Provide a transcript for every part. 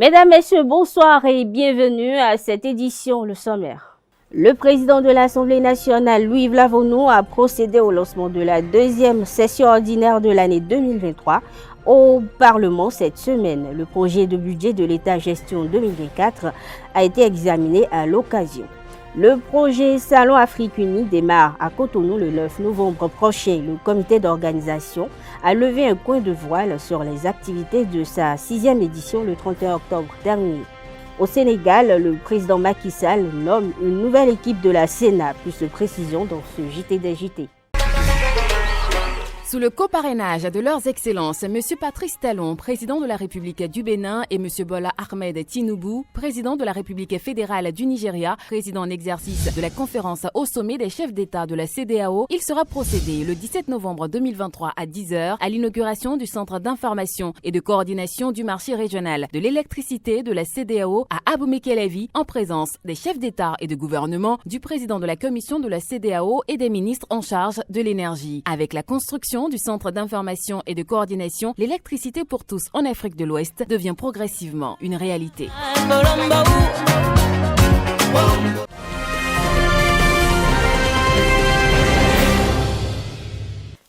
Mesdames, Messieurs, bonsoir et bienvenue à cette édition, le sommaire. Le président de l'Assemblée nationale, Louis-Yves Lavonnou, a procédé au lancement de la deuxième session ordinaire de l'année 2023 au Parlement cette semaine. Le projet de budget de l'État gestion 2024 a été examiné à l'occasion. Le projet Salon Afrique Unie démarre à Cotonou le 9 novembre prochain. Le comité d'organisation a levé un coin de voile sur les activités de sa 6e édition le 31 octobre dernier. Au Sénégal, le président Macky Sall nomme une nouvelle équipe de la Sénat. Plus de précisions dans ce JT des JT. Sous le coparrainage de leurs excellences, M. Patrice Talon, président de la République du Bénin, et M. Bola Ahmed Tinubu, président de la République fédérale du Nigeria, président en exercice de la conférence au sommet des chefs d'État de la CEDEAO, il sera procédé le 17 novembre 2023 à 10h à l'inauguration du Centre d'information et de coordination du marché régional de l'électricité de la CEDEAO à Abou-Mekelevi, en présence des chefs d'État et de gouvernement, du président de la commission de la CEDEAO et des ministres en charge de l'énergie. Avec la construction du Centre d'information et de coordination, l'électricité pour tous en Afrique de l'Ouest devient progressivement une réalité.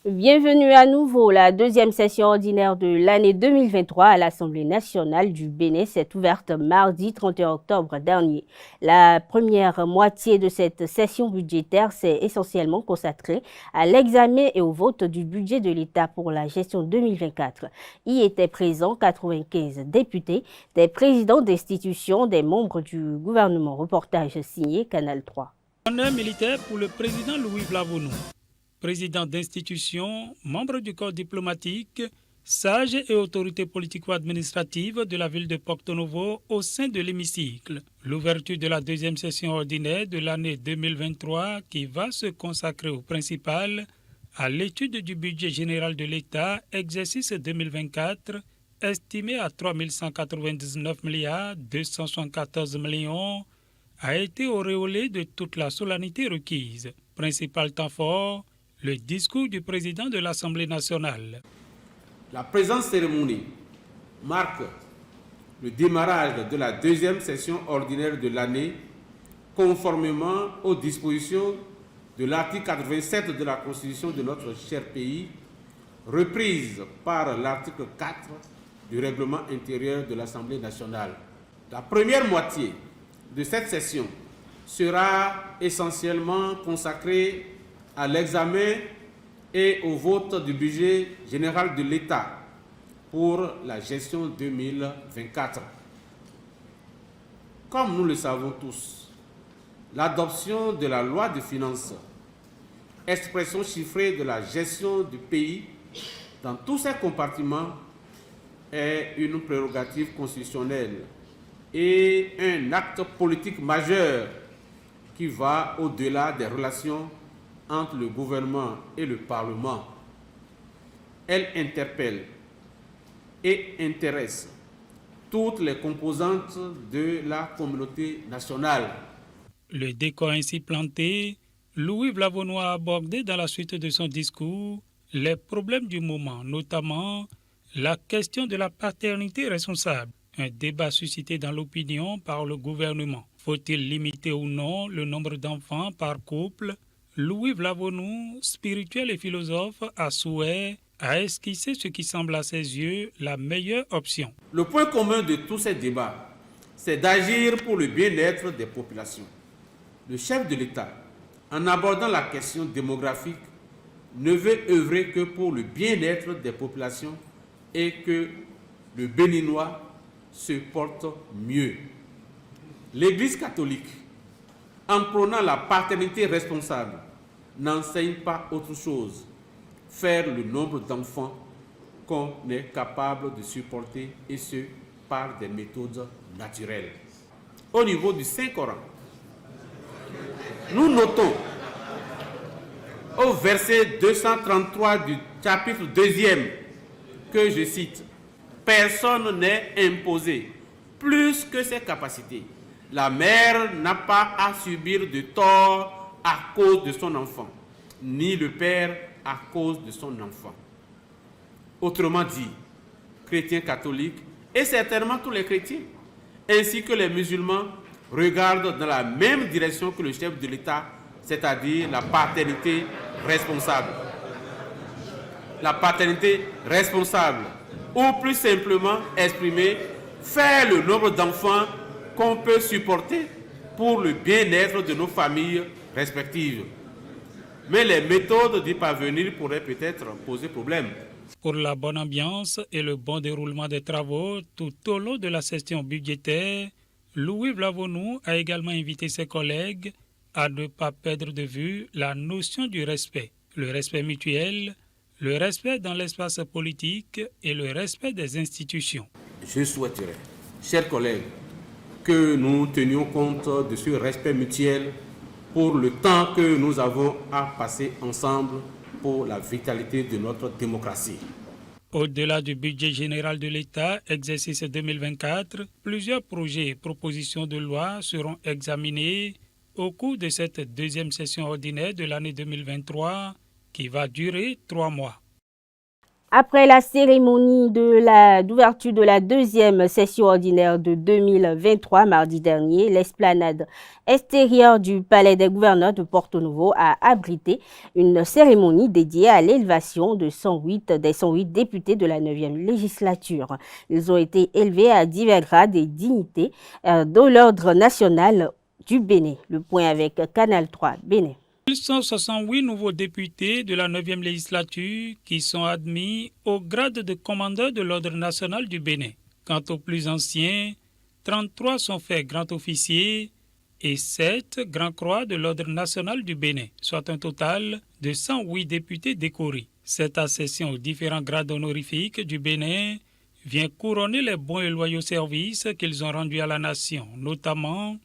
Bienvenue à nouveau. La deuxième session ordinaire de l'année 2023 à l'Assemblée nationale du Bénin s'est ouverte mardi 31 octobre dernier. La première moitié de cette session budgétaire s'est essentiellement consacrée à l'examen et au vote du budget de l'État pour la gestion 2024. Y étaient présents 95 députés, des présidents d'institutions, des membres du gouvernement. Reportage signé Canal 3. Honneur militaire pour le président Louis-Yves Lavonnou. Président d'institution, membre du corps diplomatique, sage et autorité politico-administrative de la ville de Porto Novo au sein de l'hémicycle. L'ouverture de la deuxième session ordinaire de l'année 2023 qui va se consacrer au principal à l'étude du budget général de l'État, exercice 2024, estimé à 3 199 274 millions, a été auréolé de toute la solennité requise. Principal temps fort, le discours du président de l'Assemblée nationale. La présente cérémonie marque le démarrage de la deuxième session ordinaire de l'année, conformément aux dispositions de l'article 87 de la Constitution de notre cher pays, reprise par l'article 4 du règlement intérieur de l'Assemblée nationale. La première moitié de cette session sera essentiellement consacrée à l'examen et au vote du budget général de l'État pour la gestion 2024. Comme nous le savons tous, l'adoption de la loi de finances, expression chiffrée de la gestion du pays dans tous ses compartiments, est une prérogative constitutionnelle et un acte politique majeur qui va au-delà des relations entre le gouvernement et le Parlement. Elle interpelle et intéresse toutes les composantes de la communauté nationale. Le décor ainsi planté, Louis-Yves Lavonnou a abordé dans la suite de son discours les problèmes du moment, notamment la question de la paternité responsable, un débat suscité dans l'opinion par le gouvernement. Faut-il limiter ou non le nombre d'enfants par couple? Louis-Yves Lavonnou, spirituel et philosophe, à souhait, a esquissé ce qui semble à ses yeux la meilleure option. Le point commun de tous ces débats, c'est d'agir pour le bien-être des populations. Le chef de l'État, en abordant la question démographique, ne veut œuvrer que pour le bien-être des populations et que le Béninois se porte mieux. L'Église catholique, en prônant la paternité responsable, n'enseigne pas autre chose, faire le nombre d'enfants qu'on est capable de supporter, et ce, par des méthodes naturelles. Au niveau du Saint-Coran, nous notons au verset 233 du chapitre 2e que je cite, « Personne n'est imposé plus que ses capacités. La mère n'a pas à subir de tort à cause de son enfant, ni le père à cause de son enfant. » Autrement dit, chrétiens catholiques, et certainement tous les chrétiens, ainsi que les musulmans regardent dans la même direction que le chef de l'État, c'est-à-dire la paternité responsable. La paternité responsable, ou plus simplement exprimé, faire le nombre d'enfants qu'on peut supporter pour le bien-être de nos familles respectives. Mais les méthodes d'y parvenir pourraient peut-être poser problème. Pour la bonne ambiance et le bon déroulement des travaux tout au long de la session budgétaire, Louis Vlavonou a également invité ses collègues à ne pas perdre de vue la notion du respect, le respect mutuel, le respect dans l'espace politique et le respect des institutions. Je souhaiterais, chers collègues, que nous tenions compte de ce respect mutuel pour le temps que nous avons à passer ensemble pour la vitalité de notre démocratie. Au-delà du budget général de l'État, exercice 2024, plusieurs projets et propositions de loi seront examinés au cours de cette deuxième session ordinaire de l'année 2023 qui va durer 3 mois. Après la cérémonie d'ouverture de la deuxième session ordinaire de 2023, mardi dernier, l'esplanade extérieure du Palais des gouverneurs de Porto Novo a abrité une cérémonie dédiée à l'élévation des 108 députés de la 9e législature. Ils ont été élevés à divers grades et dignités de l'ordre national du Bénin. Le point avec Canal 3 Bénin. 168 nouveaux députés de la 9e législature qui sont admis au grade de commandeur de l'Ordre national du Bénin. Quant aux plus anciens, 33 sont faits grands officiers et 7 grands croix de l'Ordre national du Bénin, soit un total de 108 députés décorés. Cette accession aux différents grades honorifiques du Bénin vient couronner les bons et loyaux services qu'ils ont rendus à la nation, notamment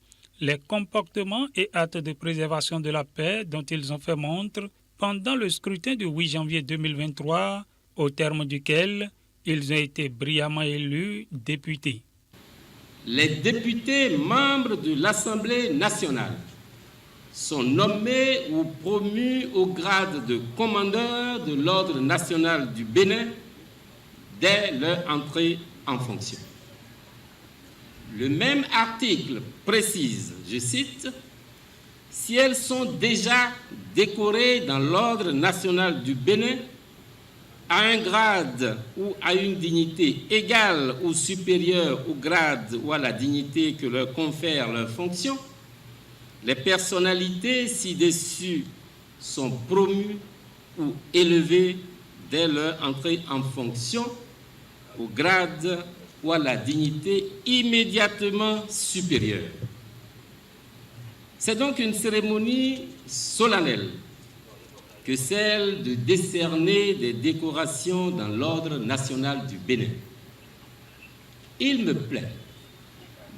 les comportements et actes de préservation de la paix dont ils ont fait montre pendant le scrutin du 8 janvier 2023, au terme duquel ils ont été brillamment élus députés. Les députés membres de l'Assemblée nationale sont nommés ou promus au grade de commandeur de l'Ordre national du Bénin dès leur entrée en fonction. Le même article précise, je cite, « Si elles sont déjà décorées dans l'Ordre national du Bénin à un grade ou à une dignité égale ou supérieure au grade ou à la dignité que leur confère leur fonction, les personnalités ci-dessus sont promues ou élevées dès leur entrée en fonction au grade ou à la dignité immédiatement supérieure. » C'est donc une cérémonie solennelle que celle de décerner des décorations dans l'Ordre national du Bénin. Il me plaît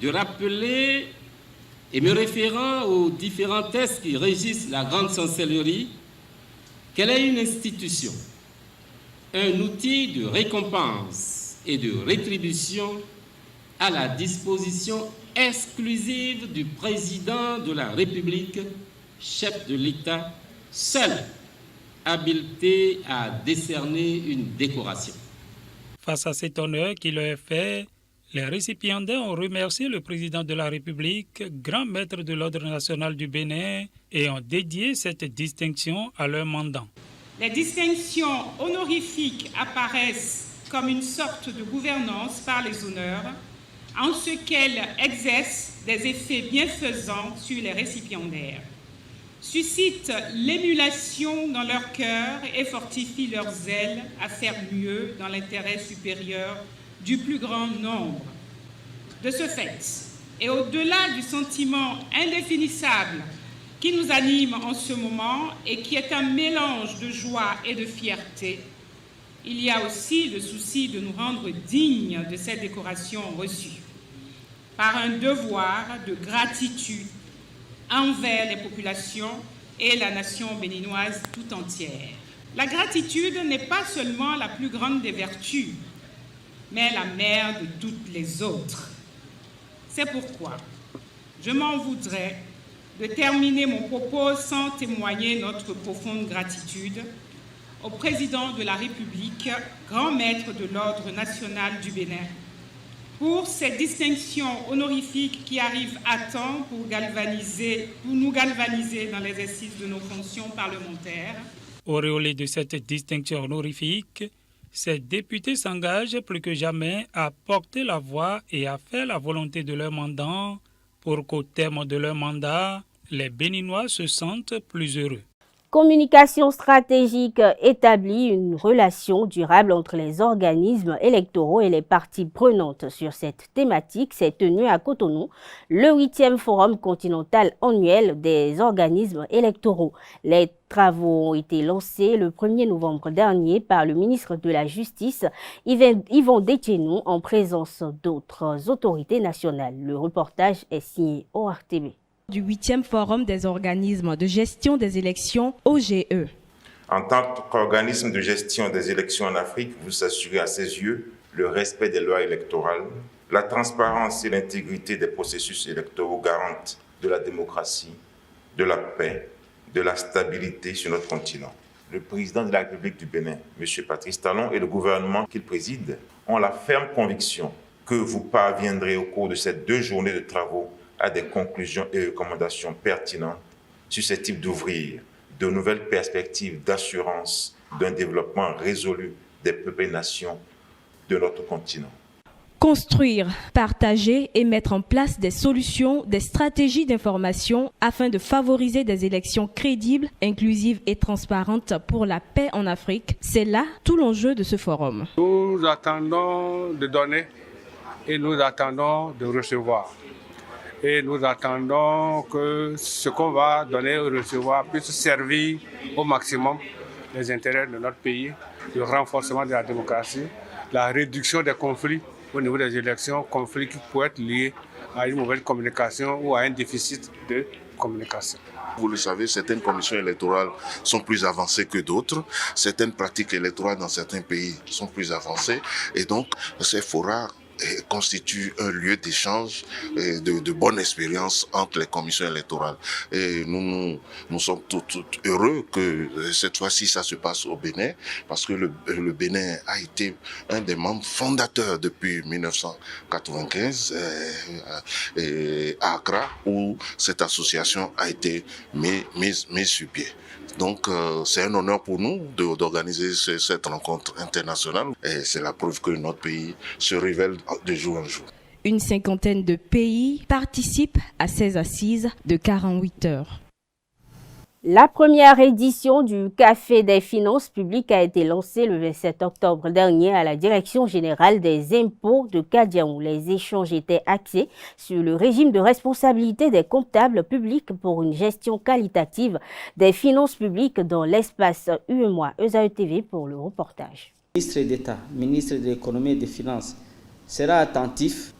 de rappeler, et me référant aux différents textes qui régissent la grande chancellerie, qu'elle est une institution, un outil de récompense et de rétribution à la disposition exclusive du président de la République, chef de l'État, seul habilité à décerner une décoration. Face à cet honneur qui leur est fait, les récipiendaires ont remercié le président de la République, grand maître de l'Ordre national du Bénin, et ont dédié cette distinction à leur mandant. Les distinctions honorifiques apparaissent comme une sorte de gouvernance par les honneurs, en ce qu'elles exercent des effets bienfaisants sur les récipiendaires, suscitent l'émulation dans leur cœur et fortifient leur zèle à faire mieux dans l'intérêt supérieur du plus grand nombre. De ce fait, et au-delà du sentiment indéfinissable qui nous anime en ce moment et qui est un mélange de joie et de fierté, il y a aussi le souci de nous rendre dignes de cette décoration reçue, par un devoir de gratitude envers les populations et la nation béninoise tout entière. La gratitude n'est pas seulement la plus grande des vertus, mais la mère de toutes les autres. C'est pourquoi je m'en voudrais de terminer mon propos sans témoigner notre profonde gratitude au président de la République, grand maître de l'Ordre national du Bénin, pour cette distinction honorifique qui arrive à temps pour nous galvaniser dans l'exercice de nos fonctions parlementaires. Auréolés de cette distinction honorifique, ces députés s'engagent plus que jamais à porter la voix et à faire la volonté de leur mandant pour qu'au terme de leur mandat, les Béninois se sentent plus heureux. Communication stratégique établit une relation durable entre les organismes électoraux et les parties prenantes. Sur cette thématique s'est tenu à Cotonou le 8e Forum continental annuel des organismes électoraux. Les travaux ont été lancés le 1er novembre dernier par le ministre de la Justice, Yvon Détchenou, en présence d'autres autorités nationales. Le reportage est signé ORTB. Du 8e Forum des organismes de gestion des élections OGE. En tant qu'organisme de gestion des élections en Afrique, vous assurez à ses yeux le respect des lois électorales, la transparence et l'intégrité des processus électoraux garantent de la démocratie, de la paix, de la stabilité sur notre continent. Le président de la République du Bénin, M. Patrice Talon, et le gouvernement qu'il préside ont la ferme conviction que vous parviendrez au cours de ces 2 journées de travaux à des conclusions et recommandations pertinentes susceptibles d'ouvrir de nouvelles perspectives d'assurance d'un développement résolu des peuples et nations de notre continent. Construire, partager et mettre en place des solutions, des stratégies d'information afin de favoriser des élections crédibles, inclusives et transparentes pour la paix en Afrique. C'est là tout l'enjeu de ce forum. Nous attendons de donner et nous attendons de recevoir. Et nous attendons que ce qu'on va donner ou recevoir puisse servir au maximum les intérêts de notre pays, le renforcement de la démocratie, la réduction des conflits au niveau des élections, conflits qui pourraient être liés à une mauvaise communication ou à un déficit de communication. Vous le savez, certaines commissions électorales sont plus avancées que d'autres. Certaines pratiques électorales dans certains pays sont plus avancées. Et donc, ces forats constitue un lieu d'échange et de bonne expérience entre les commissions électorales. Et nous sommes tout heureux que cette fois-ci ça se passe au Bénin, parce que le Bénin a été un des membres fondateurs depuis 1995 à Accra, où cette association a été mise sur pied. Donc c'est un honneur pour nous d'organiser cette rencontre internationale et c'est la preuve que notre pays se révèle de jour en jour. Une 50aine de pays participent à ces assises de 48 heures. La première édition du Café des finances publiques a été lancée le 27 octobre dernier à la Direction générale des impôts de Kadiaou. Les échanges étaient axés sur le régime de responsabilité des comptables publics pour une gestion qualitative des finances publiques dans l'espace UEMOA. ESAE-TV pour le reportage. Le ministre d'État, ministre de l'Économie et des Finances, sera attentif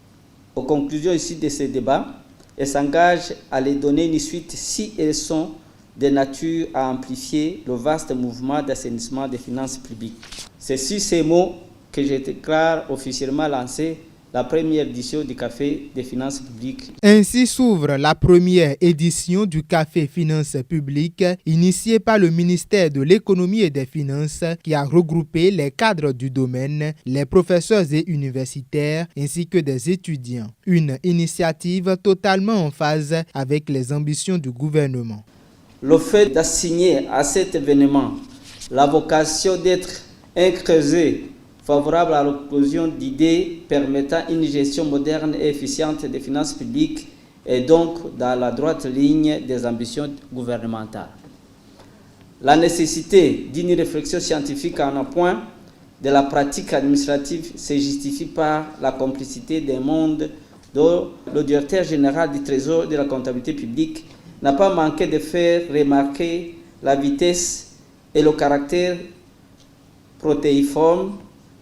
aux conclusions issues de ces débats et s'engage à les donner une suite si elles sont de nature à amplifier le vaste mouvement d'assainissement des finances publiques. C'est sur ces mots que je déclare officiellement lancé la première édition du Café des finances publiques. Ainsi s'ouvre la première édition du Café Finances publiques initié par le ministère de l'Économie et des Finances qui a regroupé les cadres du domaine, les professeurs et universitaires ainsi que des étudiants. Une initiative totalement en phase avec les ambitions du gouvernement. Le fait d'assigner à cet événement la vocation d'être un creuset favorable à l'éclosion d'idées permettant une gestion moderne et efficiente des finances publiques et donc dans la droite ligne des ambitions gouvernementales. La nécessité d'une réflexion scientifique en appoint de la pratique administrative se justifie par la complicité des mondes dont le directeur général du Trésor de la comptabilité publique n'a pas manqué de faire remarquer la vitesse et le caractère protéiforme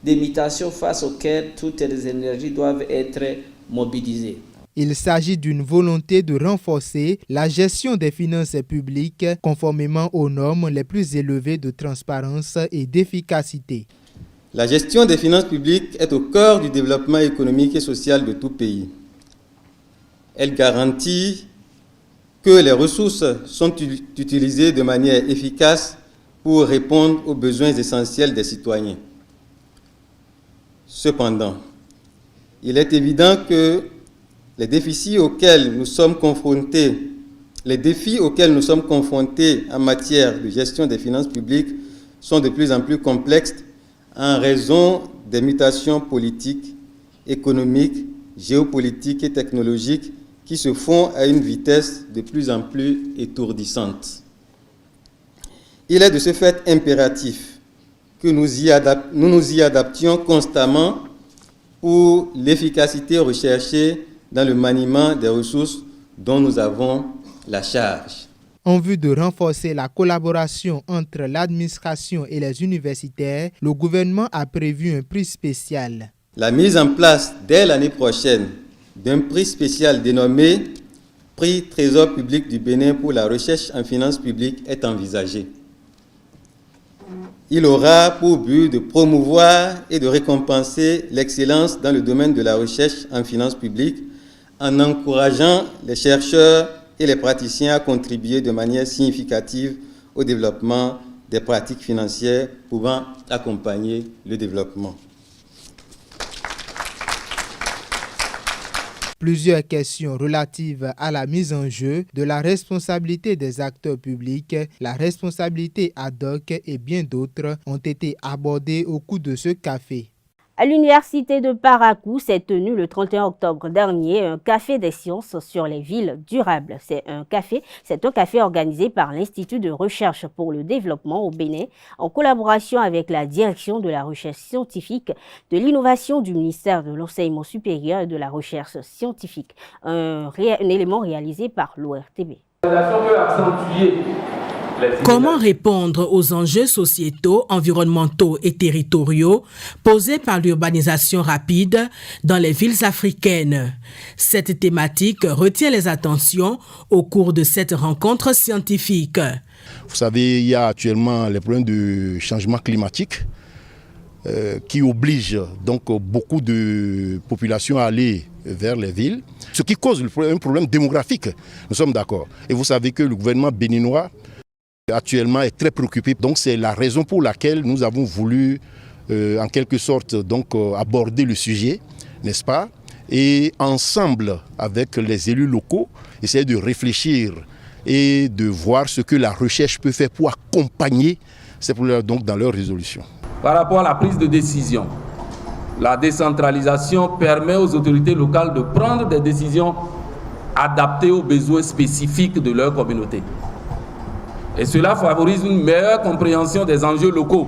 des mutations face auxquelles toutes les énergies doivent être mobilisées. Il s'agit d'une volonté de renforcer la gestion des finances publiques conformément aux normes les plus élevées de transparence et d'efficacité. La gestion des finances publiques est au cœur du développement économique et social de tout pays. Elle garantit que les ressources sont utilisées de manière efficace pour répondre aux besoins essentiels des citoyens. Cependant, il est évident que les défis auxquels nous sommes confrontés en matière de gestion des finances publiques sont de plus en plus complexes en raison des mutations politiques, économiques, géopolitiques et technologiques qui se font à une vitesse de plus en plus étourdissante. Il est de ce fait impératif que nous nous y adaptions constamment pour l'efficacité recherchée dans le maniement des ressources dont nous avons la charge. En vue de renforcer la collaboration entre l'administration et les universitaires, le gouvernement a prévu un prix spécial. La mise en place dès l'année prochaine d'un prix spécial dénommé Prix Trésor public du Bénin pour la recherche en finances publiques est envisagée. Il aura pour but de promouvoir et de récompenser l'excellence dans le domaine de la recherche en finances publiques en encourageant les chercheurs et les praticiens à contribuer de manière significative au développement des pratiques financières pouvant accompagner le développement. Plusieurs questions relatives à la mise en jeu de la responsabilité des acteurs publics, la responsabilité ad hoc et bien d'autres ont été abordées au cours de ce café. À l'université de Parakou s'est tenu le 31 octobre dernier un café des sciences sur les villes durables. C'est un café organisé par l'Institut de recherche pour le développement au Bénin en collaboration avec la direction de la recherche scientifique, de l'innovation du ministère de l'enseignement supérieur et de la recherche scientifique. Un élément réalisé par l'ORTB. Comment répondre aux enjeux sociétaux, environnementaux et territoriaux posés par l'urbanisation rapide dans les villes africaines? Cette thématique retient les attentions au cours de cette rencontre scientifique. Vous savez, il y a actuellement les problèmes de changement climatique qui obligent donc beaucoup de populations à aller vers les villes, ce qui cause un problème démographique. Nous sommes d'accord. Et vous savez que le gouvernement béninois actuellement est très préoccupé. Donc c'est la raison pour laquelle nous avons voulu en quelque sorte donc aborder le sujet, n'est-ce pas? Et ensemble avec les élus locaux, essayer de réfléchir et de voir ce que la recherche peut faire pour accompagner ces problèmes donc dans leur résolution. Par rapport à la prise de décision, la décentralisation permet aux autorités locales de prendre des décisions adaptées aux besoins spécifiques de leur communauté. Et cela favorise une meilleure compréhension des enjeux locaux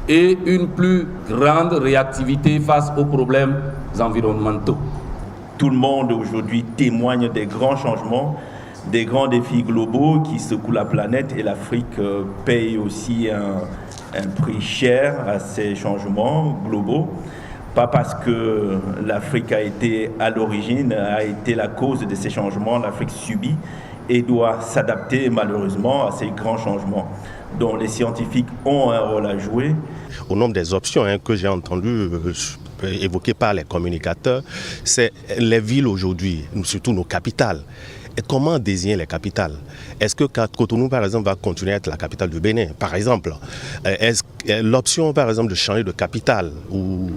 et une plus grande réactivité face aux problèmes environnementaux. Tout le monde aujourd'hui témoigne des grands changements, des grands défis globaux qui secouent la planète, et l'Afrique paye aussi un prix cher à ces changements globaux. Pas parce que l'Afrique a été à l'origine, a été la cause de ces changements, l'Afrique subit et doit s'adapter malheureusement à ces grands changements dont les scientifiques ont un rôle à jouer. Au nombre des options que j'ai entendues évoquées par les communicateurs, c'est les villes aujourd'hui, surtout nos capitales. Et comment désigner les capitales? Est-ce que Cotonou, par exemple, va continuer à être la capitale du Bénin, par exemple? Est-ce l'option, par exemple, de changer de capitale ou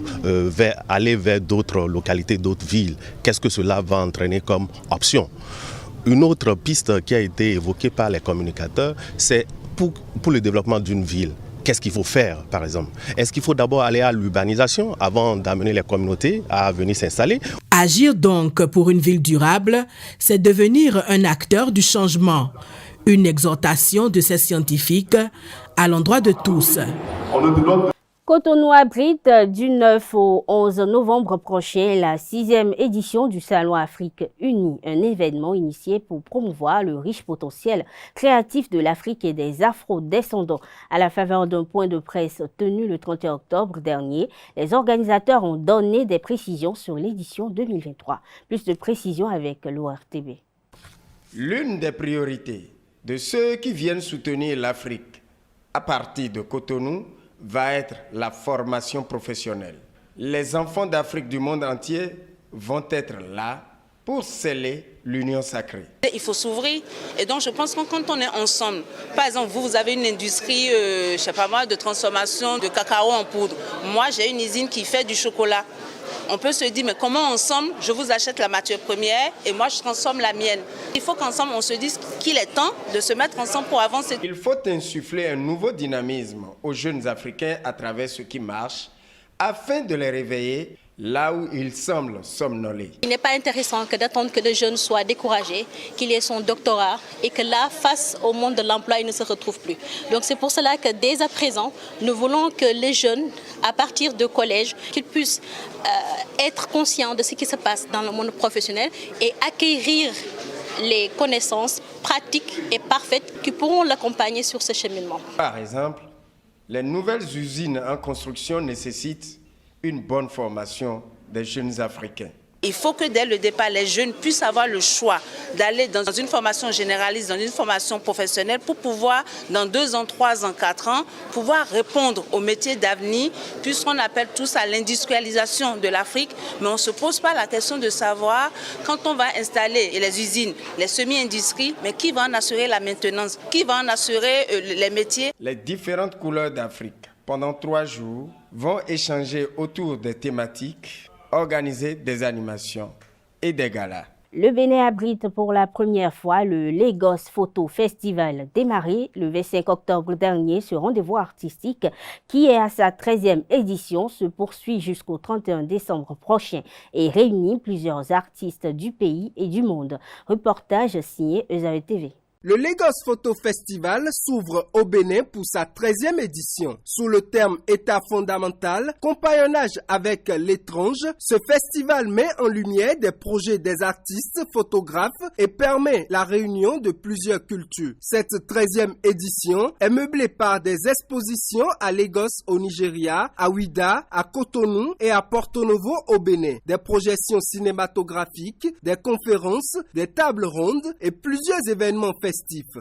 aller vers d'autres localités, d'autres villes, qu'est-ce que cela va entraîner comme option? Une autre piste qui a été évoquée par les communicateurs, c'est pour le développement d'une ville. Qu'est-ce qu'il faut faire, par exemple? Est-ce qu'il faut d'abord aller à l'urbanisation avant d'amener les communautés à venir s'installer? Agir donc pour une ville durable, c'est devenir un acteur du changement. Une exhortation de ces scientifiques à l'endroit de tous. Cotonou abrite du 9 au 11 novembre prochain la 6e édition du Salon Afrique Unie, un événement initié pour promouvoir le riche potentiel créatif de l'Afrique et des Afro-descendants. À la faveur d'un point de presse tenu le 31 octobre dernier, les organisateurs ont donné des précisions sur l'édition 2023. Plus de précisions avec l'ORTB. L'une des priorités de ceux qui viennent soutenir l'Afrique à partir de Cotonou va être la formation professionnelle. Les enfants d'Afrique du monde entier vont être là pour sceller l'union sacrée. Il faut s'ouvrir et donc je pense que quand on est ensemble, par exemple vous avez une industrie, je sais pas moi, de transformation de cacao en poudre. Moi j'ai une usine qui fait du chocolat. On peut se dire mais comment ensemble je vous achète la matière première et moi je transforme la mienne. Il faut qu'ensemble on se dise qu'il est temps de se mettre ensemble pour avancer. Il faut insuffler un nouveau dynamisme aux jeunes Africains à travers ce qui marche afin de les réveiller là où ils semblent somnoler. Il n'est pas intéressant que d'attendre que le jeune soit découragé, qu'il ait son doctorat et que là, face au monde de l'emploi, il ne se retrouve plus. Donc c'est pour cela que dès à présent, nous voulons que les jeunes, à partir de collège, qu'ils puissent être conscients de ce qui se passe dans le monde professionnel et acquérir les connaissances pratiques et parfaites qui pourront l'accompagner sur ce cheminement. Par exemple, les nouvelles usines en construction nécessitent une bonne formation des jeunes Africains. Il faut que dès le départ, les jeunes puissent avoir le choix d'aller dans une formation généraliste, dans une formation professionnelle pour pouvoir, dans 2 ans, 3 ans, 4 ans, pouvoir répondre aux métiers d'avenir, puisqu'on appelle tous à l'industrialisation de l'Afrique. Mais on ne se pose pas la question de savoir, quand on va installer les usines, les semi-industries, mais qui va en assurer la maintenance, qui va en assurer les métiers. Les différentes couleurs d'Afrique, pendant 3 jours, vont échanger autour des thématiques, organiser des animations et des galas. Le Bénin abrite pour la première fois le Lagos Photo Festival, démarré le 25 octobre dernier. Ce rendez-vous artistique, qui est à sa 13e édition, se poursuit jusqu'au 31 décembre prochain et réunit plusieurs artistes du pays et du monde. Reportage signé ESAE TV. Le Lagos Photo Festival s'ouvre au Bénin pour sa 13e édition. Sous le terme État fondamental, compagnonnage avec l'étrange, ce festival met en lumière des projets des artistes, photographes et permet la réunion de plusieurs cultures. Cette 13e édition est meublée par des expositions à Lagos au Nigeria, à Ouidah, à Cotonou et à Porto Novo au Bénin. Des projections cinématographiques, des conférences, des tables rondes et plusieurs événements festifs.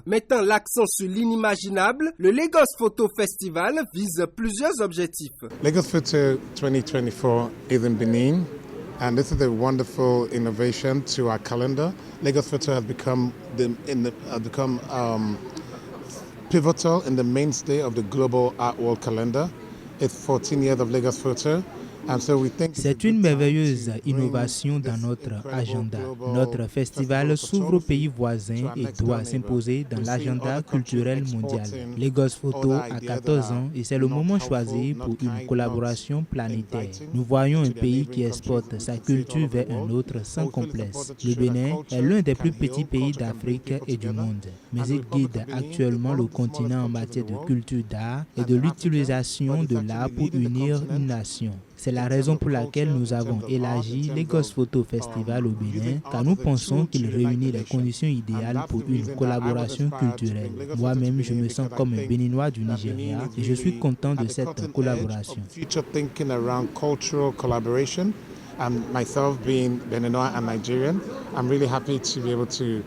Mettant l'accent sur l'inimaginable, le Lagos Photo Festival vise plusieurs objectifs. Lagos Photo 2024 is in Benin, and this is a wonderful innovation to our calendar. Lagos Photo has become pivotal in the mainstay of the global art world calendar. It's 14 years of Lagos Photo. C'est une merveilleuse innovation dans notre agenda. Notre festival s'ouvre aux pays voisins et doit s'imposer dans l'agenda culturel mondial. Lagos Photo a 14 ans et c'est le moment choisi pour une collaboration planétaire. Nous voyons un pays qui exporte sa culture vers un autre sans complexe. Le Bénin est l'un des plus petits pays d'Afrique et du monde, mais il guide actuellement le continent en matière de culture d'art et de l'utilisation de l'art pour unir une nation. C'est la raison pour laquelle nous avons élargi Lagos Photo Festival au Bénin, car nous pensons qu'il réunit les conditions idéales pour une collaboration culturelle. Moi-même, je me sens comme un Béninois du Nigeria et je suis content de cette collaboration. Myself being Beninois and Nigerian, I'm really happy to be able to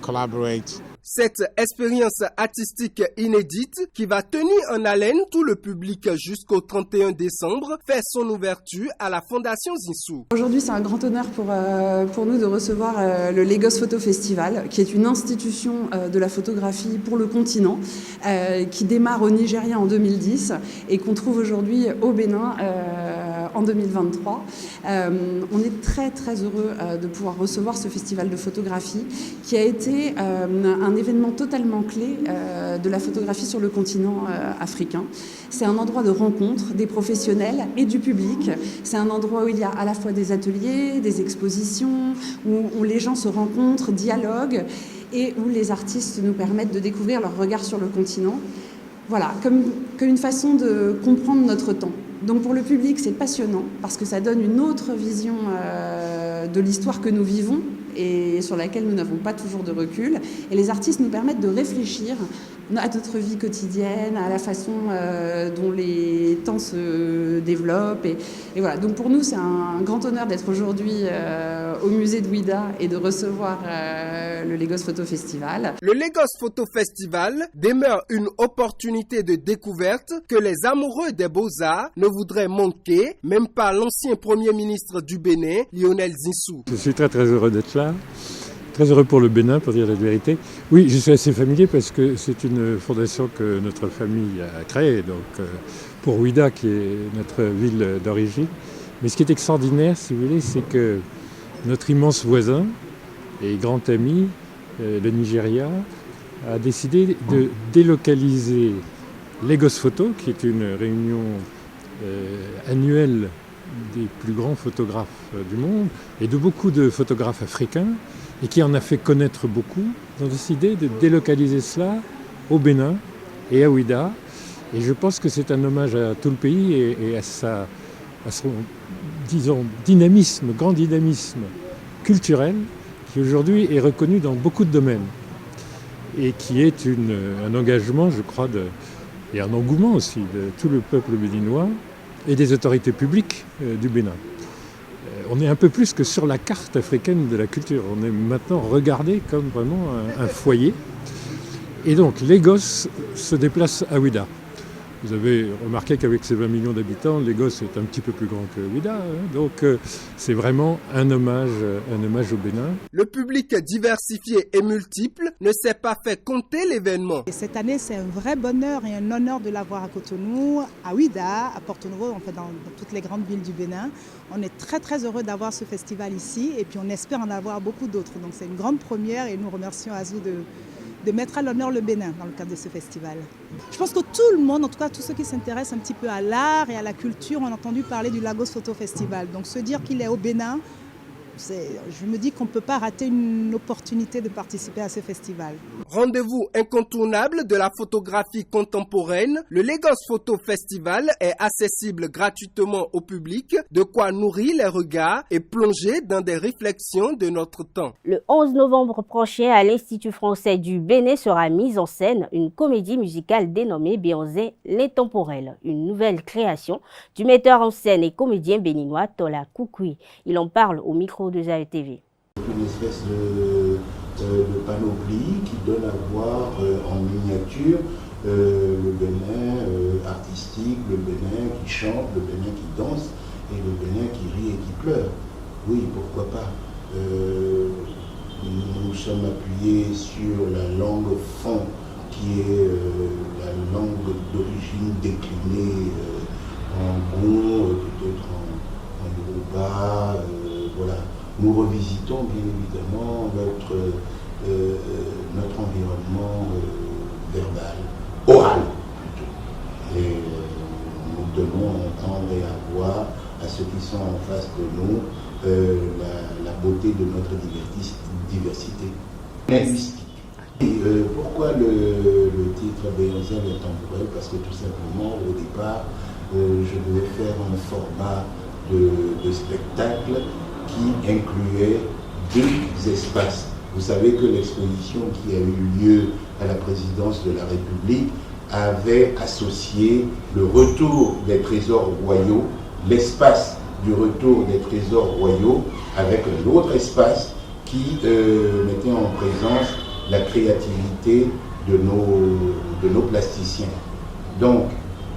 collaborate. Cette expérience artistique inédite qui va tenir en haleine tout le public jusqu'au 31 décembre fait son ouverture à la Fondation Zinsou. Aujourd'hui, c'est un grand honneur pour nous de recevoir le Lagos Photo Festival, qui est une institution de la photographie pour le continent, qui démarre au Nigeria en 2010 et qu'on trouve aujourd'hui au Bénin en 2023. On est très très heureux de pouvoir recevoir ce festival de photographie qui a été un événement totalement clé de la photographie sur le continent africain. C'est un endroit de rencontre des professionnels et du public. C'est un endroit où il y a à la fois des ateliers, des expositions, où les gens se rencontrent, dialoguent et où les artistes nous permettent de découvrir leur regard sur le continent. Voilà, comme une façon de comprendre notre temps. Donc pour le public, c'est passionnant parce que ça donne une autre vision de l'histoire que nous vivons et sur laquelle nous n'avons pas toujours de recul. Et les artistes nous permettent de réfléchir à notre vie quotidienne, à la façon dont les temps se développent. Et voilà, donc pour nous, c'est un grand honneur d'être aujourd'hui au musée de Ouidah et de recevoir le Lagos Photo Festival. Le Lagos Photo Festival demeure une opportunité de découverte que les amoureux des beaux-arts ne voudraient manquer, même pas l'ancien Premier ministre du Bénin, Lionel Zinsou. Je suis très très heureux d'être là. Très heureux pour le Bénin, pour dire la vérité. Oui, je suis assez familier parce que c'est une fondation que notre famille a créée, donc pour Ouidah, qui est notre ville d'origine. Mais ce qui est extraordinaire, si vous voulez, c'est que notre immense voisin et grand ami, le Nigeria, a décidé de délocaliser Lagos Photo, qui est une réunion annuelle des plus grands photographes du monde et de beaucoup de photographes africains, et qui en a fait connaître beaucoup. Ils ont décidé de délocaliser cela au Bénin et à Ouidah. Et je pense que c'est un hommage à tout le pays et à son, disons, grand dynamisme culturel, qui aujourd'hui est reconnu dans beaucoup de domaines et qui est un engagement, je crois, et un engouement aussi de tout le peuple béninois et des autorités publiques du Bénin. On est un peu plus que sur la carte africaine de la culture. On est maintenant regardé comme vraiment un foyer. Et donc, Lagos se déplace à Ouidah. Vous avez remarqué qu'avec ses 20 millions d'habitants, Lagos est un petit peu plus grand que Ouidah. Donc, c'est vraiment un hommage au Bénin. Le public diversifié et multiple ne s'est pas fait compter l'événement. Et cette année, c'est un vrai bonheur et un honneur de l'avoir à Cotonou, à Ouidah, à Porto Novo, en fait dans toutes les grandes villes du Bénin. On est très très heureux d'avoir ce festival ici et puis on espère en avoir beaucoup d'autres. Donc c'est une grande première et nous remercions Azou de mettre à l'honneur le Bénin dans le cadre de ce festival. Je pense que tout le monde, en tout cas tous ceux qui s'intéressent un petit peu à l'art et à la culture, ont entendu parler du Lagos Photo Festival. Donc se dire qu'il est au Bénin, je me dis qu'on ne peut pas rater une opportunité de participer à ce festival. Rendez-vous incontournable de la photographie contemporaine, le Lagos Photo Festival est accessible gratuitement au public, de quoi nourrir les regards et plonger dans des réflexions de notre temps. Le 11 novembre prochain, à l'Institut français du Bénin sera mise en scène une comédie musicale dénommée Béonzin l'intemporel, une nouvelle création du metteur en scène et comédien béninois Tola Koukoui. Il en parle au micro de Zaï TV. Une espèce de panoplie qui donne à voir en miniature le Bénin artistique, le Bénin qui chante, le Bénin qui danse et le Bénin qui rit et qui pleure. Oui, pourquoi pas. Nous sommes appuyés sur la langue fond qui est la langue d'origine déclinée en Gon, peut-être en Yoruba, voilà. Nous revisitons bien évidemment notre environnement verbal, oral plutôt. Et nous devons entendre et avoir à ceux qui sont en face de nous la beauté de notre diversité linguistique. Et pourquoi le titre Béonzin l'intemporel? Parce que tout simplement au départ je voulais faire un format de spectacle qui incluait deux espaces. Vous savez que l'exposition qui a eu lieu à la présidence de la République avait associé le retour des trésors royaux, l'espace du retour des trésors royaux, avec un autre espace qui mettait en présence la créativité de nos plasticiens. Donc,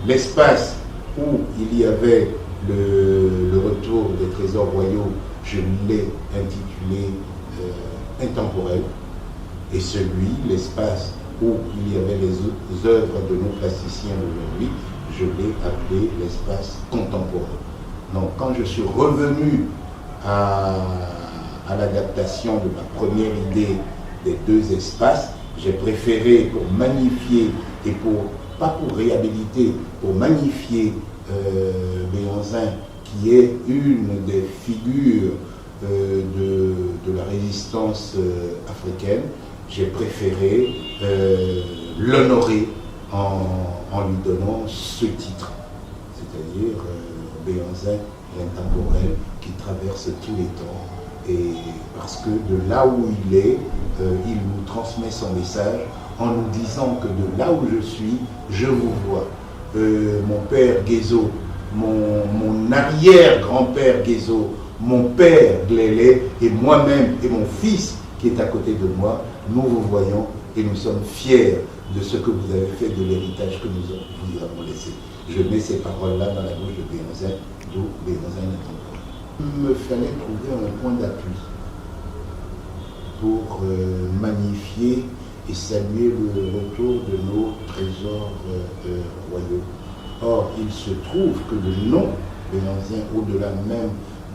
l'espace où il y avait le retour des trésors royaux, je l'ai intitulé intemporel, et l'espace où il y avait les œuvres de nos plasticiens d'aujourd'hui, je l'ai appelé l'espace contemporain. Donc quand je suis revenu à l'adaptation de ma première idée des deux espaces, j'ai préféré, pour magnifier et pas pour réhabiliter, pour magnifier Béonzin, qui est une des figures de la résistance africaine, j'ai préféré l'honorer en lui donnant ce titre, c'est-à-dire Béonzin l'intemporel, qui traverse tous les temps. Et parce que de là où il est, il nous transmet son message en nous disant que de là où je suis, je vous vois. Mon père Guézo, mon arrière-grand-père Guézo, mon père Glélé et moi-même et mon fils qui est à côté de moi, nous vous voyons et nous sommes fiers de ce que vous avez fait, de l'héritage que nous vous avons laissé. Je mets ces paroles-là dans la bouche de Béonzin, d'où Béonzin l'intemporel. Il me fallait trouver un point d'appui. pour magnifier et saluer le retour de nos trésors royaux. Or, il se trouve que le nom bénanzien, au-delà même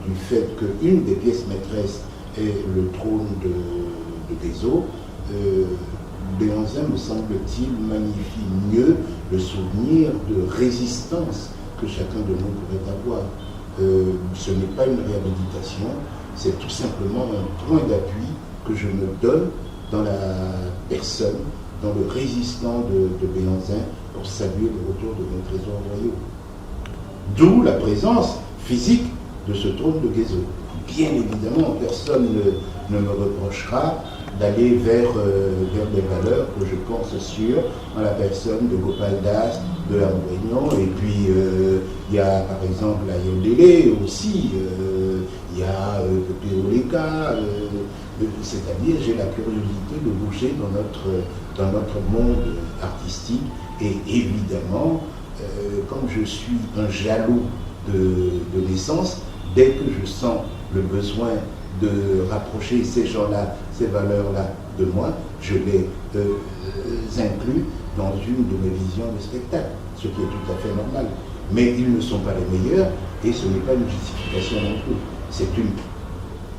du fait qu'une des pièces maîtresses est le trône de Guézo, bénanzin, me semble-t-il, magnifie mieux le souvenir de résistance que chacun de nous pourrait avoir. Ce n'est pas une réhabilitation, c'est tout simplement un point d'appui que je me donne dans la personne, dans le résistant de Bénanzin, pour saluer le retour de nos trésors royaux. D'où la présence physique de ce trône de Guézo. Bien évidemment, personne ne me reprochera d'aller vers des valeurs que je pense sûres, en la personne de Gopal Das, de la Réunion, et puis il y a par exemple la Yodélé aussi, il y a Péoleka, c'est-à-dire j'ai la curiosité de bouger dans notre monde artistique, et évidemment, comme je suis un jaloux de naissance, dès que je sens le besoin de rapprocher ces gens-là, ces valeurs-là de moi, je les inclus dans une de mes visions de spectacle, ce qui est tout à fait normal. Mais ils ne sont pas les meilleurs et ce n'est pas une justification non plus. C'est une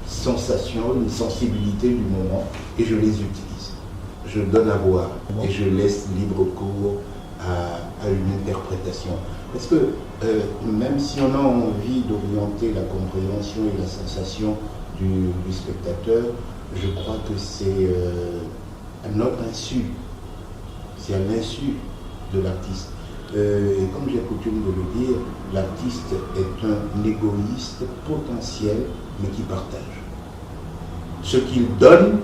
sensation, une sensibilité du moment et je les utilise. Je donne à voir et je laisse libre cours à une interprétation. Parce que même si on a envie d'orienter la compréhension et la sensation du spectateur, je crois que c'est à notre insu, c'est à l'insu de l'artiste. Et comme j'ai coutume de le dire, l'artiste est un égoïste potentiel, mais qui partage. Ce qu'il donne,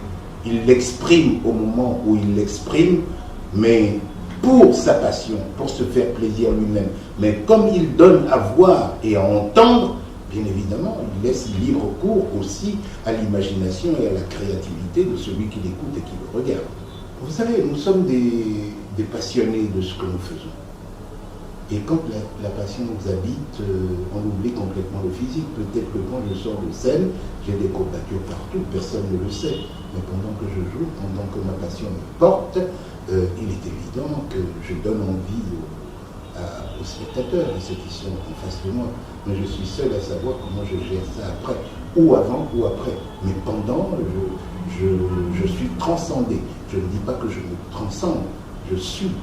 il l'exprime au moment où il l'exprime, mais pour sa passion, pour se faire plaisir lui-même. Mais comme il donne à voir et à entendre, bien évidemment, il laisse libre cours aussi à l'imagination et à la créativité de celui qui l'écoute et qui le regarde. Vous savez, nous sommes des passionnés de ce que nous faisons. Et quand la passion nous habite, on oublie complètement le physique. Peut-être que quand je sors de scène, j'ai des courbatures partout, personne ne le sait. Mais pendant que je joue, pendant que ma passion me porte, il est évident que je donne envie aux spectateurs et ceux qui sont en face de moi. Mais je suis seul à savoir comment je gère ça après, ou avant ou après. Mais pendant, je suis transcendé. Je ne dis pas que je me transcende, je suis transcendé.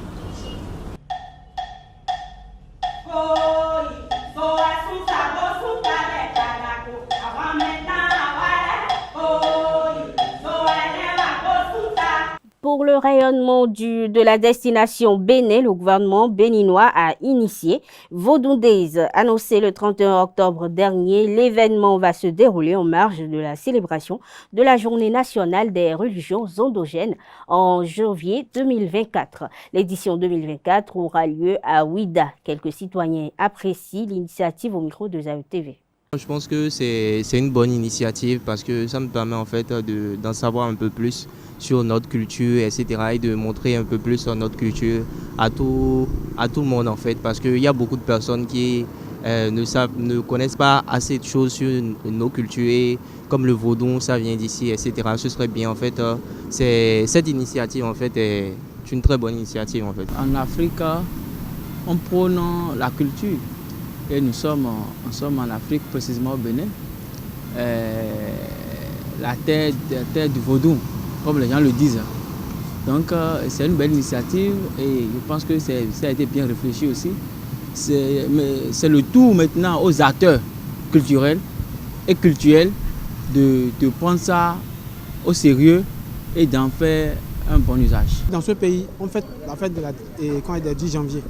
Pour le rayonnement de la destination Bénin, le gouvernement béninois a initié Vodou Days. Annoncé le 31 octobre dernier, l'événement va se dérouler en marge de la célébration de la Journée nationale des religions endogènes en janvier 2024. L'édition 2024 aura lieu à Ouida. Quelques citoyens apprécient l'initiative au micro de Zaï TV. Je pense que c'est une bonne initiative parce que ça me permet en fait d'en savoir un peu plus sur notre culture, etc. et de montrer un peu plus notre culture à tout le monde en fait, parce qu'il y a beaucoup de personnes qui ne connaissent pas assez de choses sur nos cultures, et comme le vaudou, ça vient d'ici, etc. Ce serait bien en fait, cette initiative en fait est une très bonne initiative en fait. En Afrique, on prône la culture. Et nous sommes en Afrique, précisément au Bénin, la terre du vaudou, comme les gens le disent. Donc c'est une belle initiative et je pense que ça a été bien réfléchi aussi. C'est le tour maintenant aux acteurs culturels et cultuels de prendre ça au sérieux et d'en faire un bon usage. Dans ce pays, on fête la fête du 10 janvier.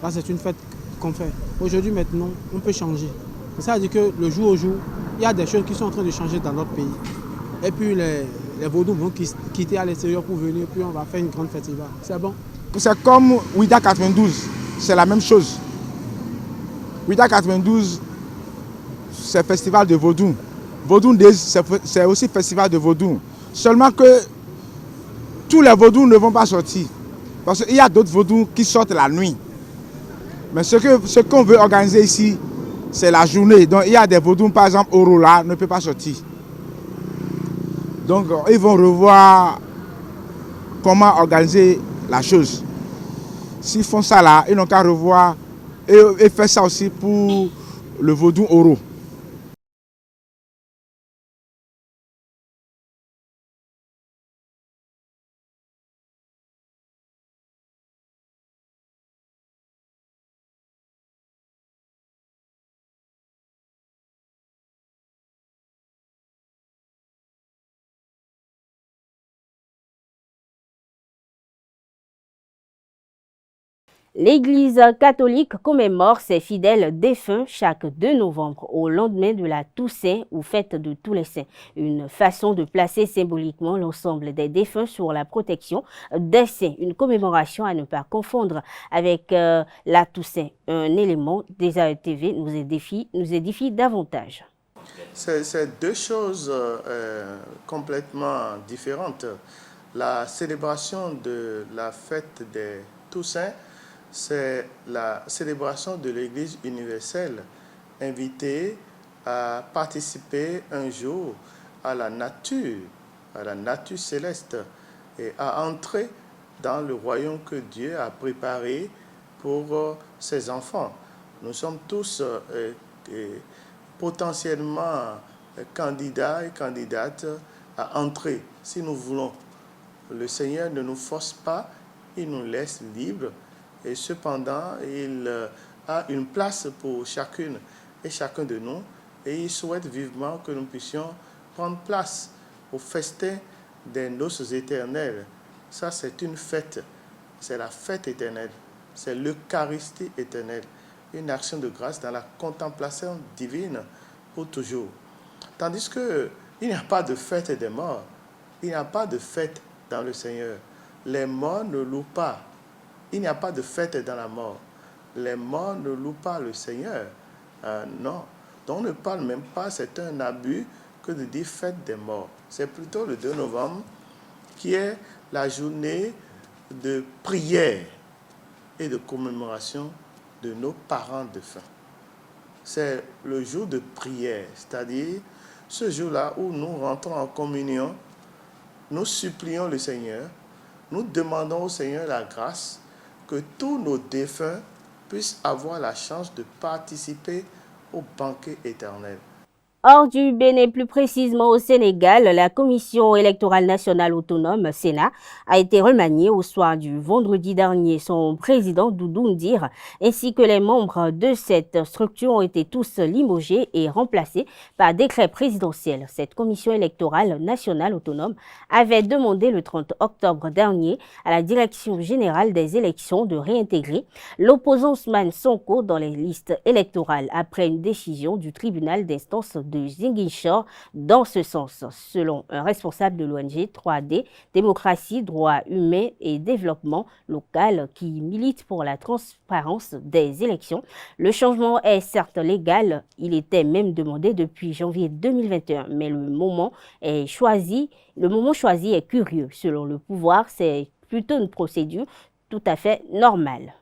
Là, c'est une fête qu'on fait. Aujourd'hui, maintenant, on peut changer. Ça veut dire que le jour au jour, il y a des choses qui sont en train de changer dans notre pays. Et puis les vaudous vont quitter à l'extérieur pour venir, puis on va faire une grande festival. C'est bon. C'est comme Ouida 92, c'est la même chose. Ouida 92, c'est festival de vaudou. Vodou Days, c'est aussi festival de vaudou. Seulement que tous les vaudous ne vont pas sortir. Parce qu'il y a d'autres vaudous qui sortent la nuit. Mais ce qu'on veut organiser ici, c'est la journée. Donc il y a des vaudous, par exemple, Orola ne peut pas sortir. Donc ils vont revoir comment organiser la chose. S'ils font ça là, ils n'ont qu'à revoir et faire ça aussi pour le vaudou oro. L'Église catholique commémore ses fidèles défunts chaque 2 novembre, au lendemain de la Toussaint ou fête de tous les saints. Une façon de placer symboliquement l'ensemble des défunts sur la protection des saints. Une commémoration à ne pas confondre avec la Toussaint. Un élément des AETV nous édifie davantage. C'est deux choses complètement différentes. La célébration de la fête des Toussaints, c'est la célébration de l'Église universelle, invitée à participer un jour à la nature céleste et à entrer dans le royaume que Dieu a préparé pour ses enfants. Nous sommes tous potentiellement candidats et candidates à entrer, si nous voulons. Le Seigneur ne nous force pas, il nous laisse libres. Et cependant, il a une place pour chacune et chacun de nous. Et il souhaite vivement que nous puissions prendre place au festin des noces éternelles. Ça, c'est une fête. C'est la fête éternelle. C'est l'Eucharistie éternelle. Une action de grâce dans la contemplation divine pour toujours. Tandis qu'il n'y a pas de fête des morts. Il n'y a pas de fête dans le Seigneur. Les morts ne louent pas. Il n'y a pas de fête dans la mort. Les morts ne louent pas le Seigneur. Non. Donc on ne parle même pas, c'est un abus que de dire fête des morts. C'est plutôt le 2 novembre qui est la journée de prière et de commémoration de nos parents défunts. C'est le jour de prière, c'est-à-dire ce jour-là où nous rentrons en communion, nous supplions le Seigneur, nous demandons au Seigneur la grâce que tous nos défunts puissent avoir la chance de participer au banquet éternel. Hors du Bénin, plus précisément au Sénégal, la Commission électorale nationale autonome, Sénat, a été remaniée au soir du vendredi dernier. Son président, Doudou Ndir, ainsi que les membres de cette structure ont été tous limogés et remplacés par décret présidentiel. Cette Commission électorale nationale autonome avait demandé le 30 octobre dernier à la Direction générale des élections de réintégrer l'opposant Ousmane Sonko dans les listes électorales après une décision du tribunal d'instance de Ziguinchor dans ce sens, selon un responsable de l'ONG 3D, Démocratie, Droits humains et Développement local qui milite pour la transparence des élections. Le changement est certes légal, il était même demandé depuis janvier 2021, mais le moment choisi est curieux. Selon le pouvoir, c'est plutôt une procédure tout à fait normale.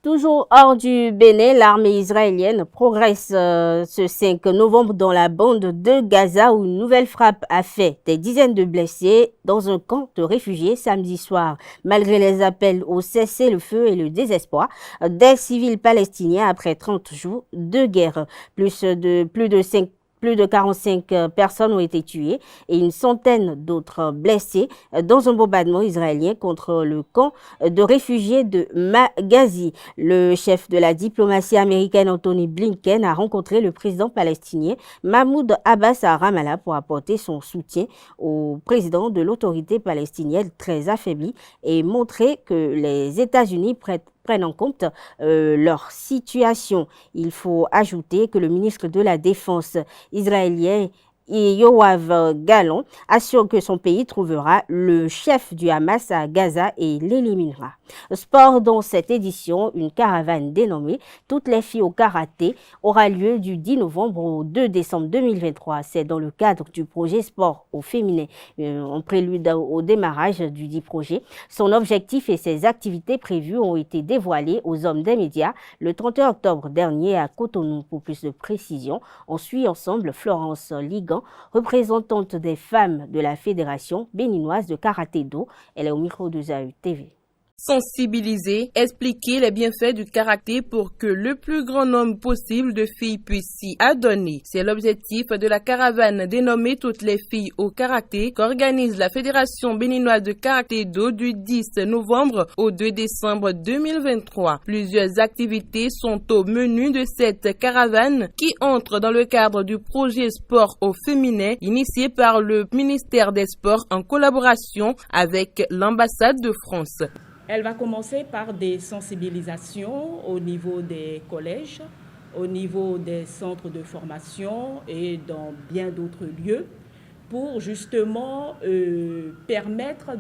Toujours hors du Bénin, l'armée israélienne progresse ce 5 novembre dans la bande de Gaza où une nouvelle frappe a fait des dizaines de blessés dans un camp de réfugiés samedi soir. Malgré les appels au cessez-le-feu et le désespoir des civils palestiniens après 30 jours de guerre, plus de 45 personnes ont été tuées et une centaine d'autres blessées dans un bombardement israélien contre le camp de réfugiés de Maghazi. Le chef de la diplomatie américaine, Anthony Blinken, a rencontré le président palestinien Mahmoud Abbas à Ramallah pour apporter son soutien au président de l'autorité palestinienne très affaibli et montrer que les États-Unis prennent en compte leur situation. Il faut ajouter que le ministre de la Défense israélien Yoav Gallant assure que son pays trouvera le chef du Hamas à Gaza et l'éliminera. Sport dans cette édition, une caravane dénommée Toutes les filles au karaté aura lieu du 10 novembre au 2 décembre 2023. C'est dans le cadre du projet Sport au féminin, en prélude au démarrage du dit projet. Son objectif et ses activités prévues ont été dévoilées aux hommes des médias le 31 octobre dernier à Cotonou. Pour plus de précision, on suit ensemble Florence Ligan Adam, représentante des femmes de la Fédération béninoise de karaté-do. Elle est au micro de Zahu TV. Sensibiliser, expliquer les bienfaits du karaté pour que le plus grand nombre possible de filles puissent s'y adonner. C'est l'objectif de la caravane dénommée Toutes les filles au karaté qu'organise la Fédération béninoise de karaté-do du 10 novembre au 2 décembre 2023. Plusieurs activités sont au menu de cette caravane qui entre dans le cadre du projet Sport au féminin initié par le ministère des Sports en collaboration avec l'ambassade de France. Elle va commencer par des sensibilisations au niveau des collèges, au niveau des centres de formation et dans bien d'autres lieux pour justement permettre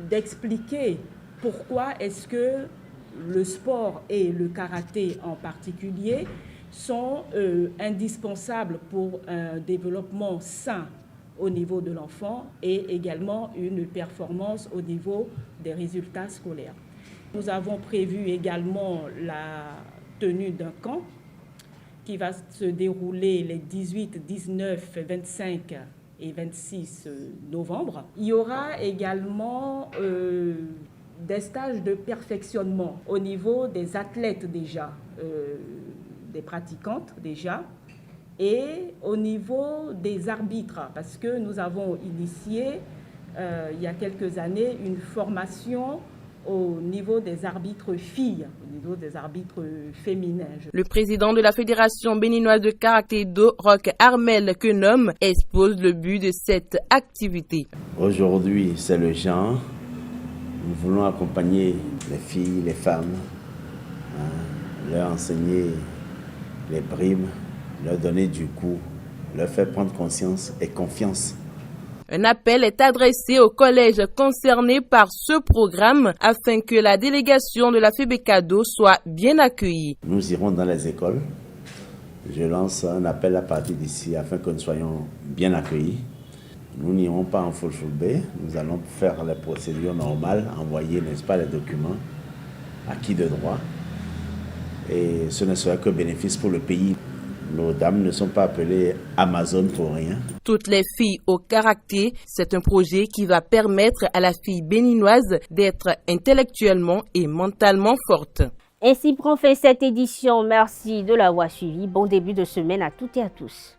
d'expliquer pourquoi est-ce que le sport et le karaté en particulier sont indispensables pour un développement sain au niveau de l'enfant et également une performance au niveau des résultats scolaires. Nous avons prévu également la tenue d'un camp qui va se dérouler les 18, 19, 25 et 26 novembre. Il y aura également des stages de perfectionnement au niveau des athlètes déjà, des pratiquantes déjà, et au niveau des arbitres, parce que nous avons initié il y a quelques années une formation au niveau des arbitres filles, au niveau des arbitres féminins. Le président de la Fédération béninoise de karaté-do, Roch Armel Kenom, expose le but de cette activité. Aujourd'hui, c'est le genre. Nous voulons accompagner les filles, les femmes, leur enseigner les brimes, leur donner du coup, leur faire prendre conscience et confiance. Un appel est adressé aux collèges concernés par ce programme afin que la délégation de la FEBECADO soit bien accueillie. Nous irons dans les écoles. Je lance un appel à partir d'ici afin que nous soyons bien accueillis. Nous n'irons pas en full B. Nous allons faire les procédures normales, envoyer, n'est-ce pas, les documents acquis de droit. Et ce ne sera que bénéfice pour le pays. Nos dames ne sont pas appelées Amazon pour rien. Toutes les filles au karaté, c'est un projet qui va permettre à la fille béninoise d'être intellectuellement et mentalement forte. Ainsi prend fin cette édition. Merci de l'avoir suivi. Bon début de semaine à toutes et à tous.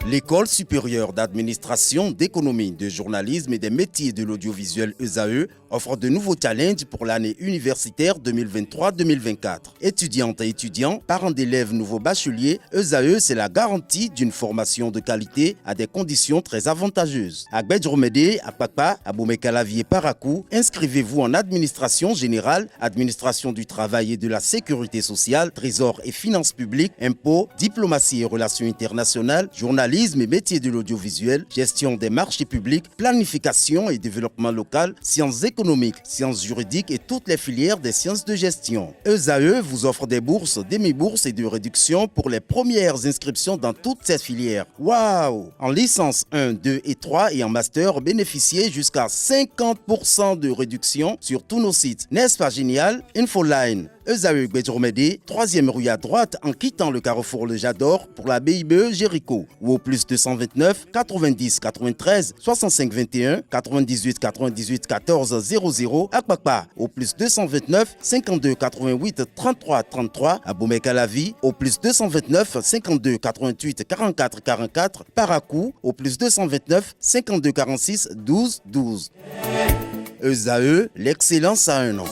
L'École supérieure d'administration, d'économie, de journalisme et des métiers de l'audiovisuel ESAE offre de nouveaux challenges pour l'année universitaire 2023-2024. Étudiantes et étudiants, parents d'élèves nouveaux bacheliers, ESAE, c'est la garantie d'une formation de qualité à des conditions très avantageuses. À Gbedjromede, à Pakpa, à Boumekalavi et Parakou, inscrivez-vous en administration générale, administration du travail et de la sécurité sociale, trésor et finances publiques, impôts, diplomatie et relations internationales, journalisme et métiers de l'audiovisuel, gestion des marchés publics, planification et développement local, sciences économiques, sciences juridiques et toutes les filières des sciences de gestion. ESAE vous offre des bourses, demi-bourses et de réductions pour les premières inscriptions dans toutes ces filières. Waouh! En licence 1, 2 et 3 et en master, bénéficiez jusqu'à 50% de réduction sur tous nos sites. N'est-ce pas génial? Infoline. ESAE Gbedjromede, 3e rue à droite en quittant le carrefour Le Jador pour la BIBE Jéricho ou au plus 229 90 93 65 21 98 98 14 00 à Kpakpa au plus 229 52 88 33 33 à Boumekalavi au plus 229 52 88 44 44 Parakou au plus 229 52 46 12 12. ESAE, l'excellence a un nom.